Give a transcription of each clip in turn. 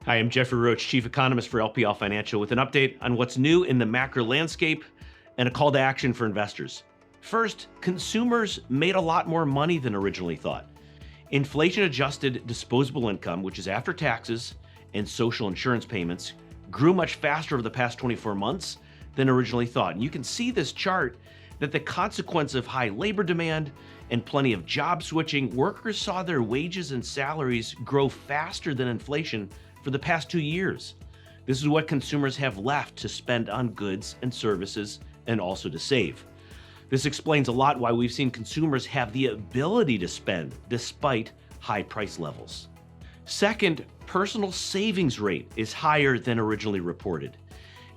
Hi, I'm Jeffrey Roach, Chief Economist for LPL Financial, with an update on what's new in the macro landscape and a call to action for investors. First, consumers made a lot more money than originally thought. Inflation adjusted disposable income, which is after taxes and social insurance payments, grew much faster over the past 24 months than originally thought. And you can see this chart that the consequence of high labor demand and plenty of job switching, workers saw their wages and salaries grow faster than inflation for the past 2 years. This is what consumers have left to spend on goods and services and also to save. This explains a lot why we've seen consumers have the ability to spend despite high price levels. Second, personal savings rate is higher than originally reported.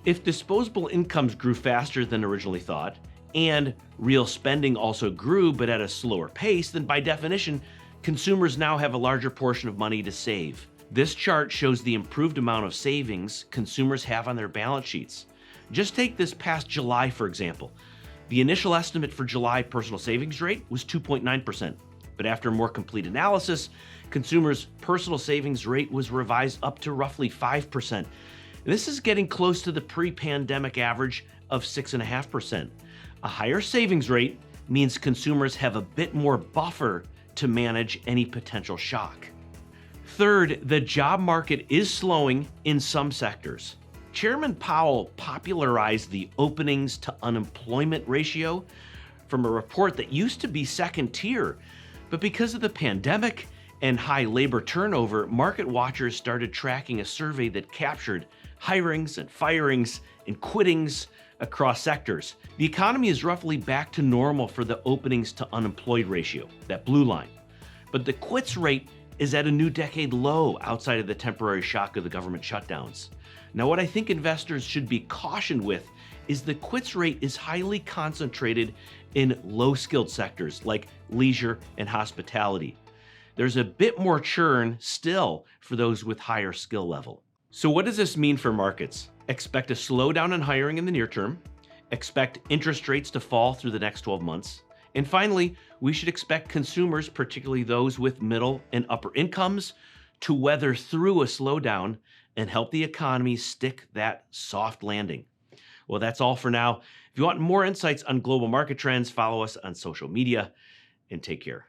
If disposable incomes grew faster than originally thought, and real spending also grew but at a slower pace, then by definition, consumers now have a larger portion of money to save. This chart shows the improved amount of savings consumers have on their balance sheets. Just take this past July, for example. The initial estimate for July personal savings rate was 2.9%, but after a more complete analysis, consumers' personal savings rate was revised up to roughly 5%. This is getting close to the pre-pandemic average of 6.5%. A higher savings rate means consumers have a bit more buffer to manage any potential shock. Third, the job market is slowing in some sectors. Chairman Powell popularized the openings to unemployment ratio from a report that used to be second tier, but because of the pandemic and high labor turnover, market watchers started tracking a survey that captured hirings and firings and quittings across sectors. The economy is roughly back to normal for the openings to unemployed ratio, that blue line, but the quits rate is at a new decade low outside of the temporary shock of the government shutdowns. Now, what I think investors should be cautioned with is the quits rate is highly concentrated in low-skilled sectors like leisure and hospitality. There's a bit more churn still for those with higher skill level. So what does this mean for markets? Expect a slowdown in hiring in the near term. Expect interest rates to fall through the next 12 months. And finally, we should expect consumers, particularly those with middle and upper incomes, to weather through a slowdown and help the economy stick that soft landing. Well, that's all for now. If you want more insights on global market trends, follow us on social media and take care.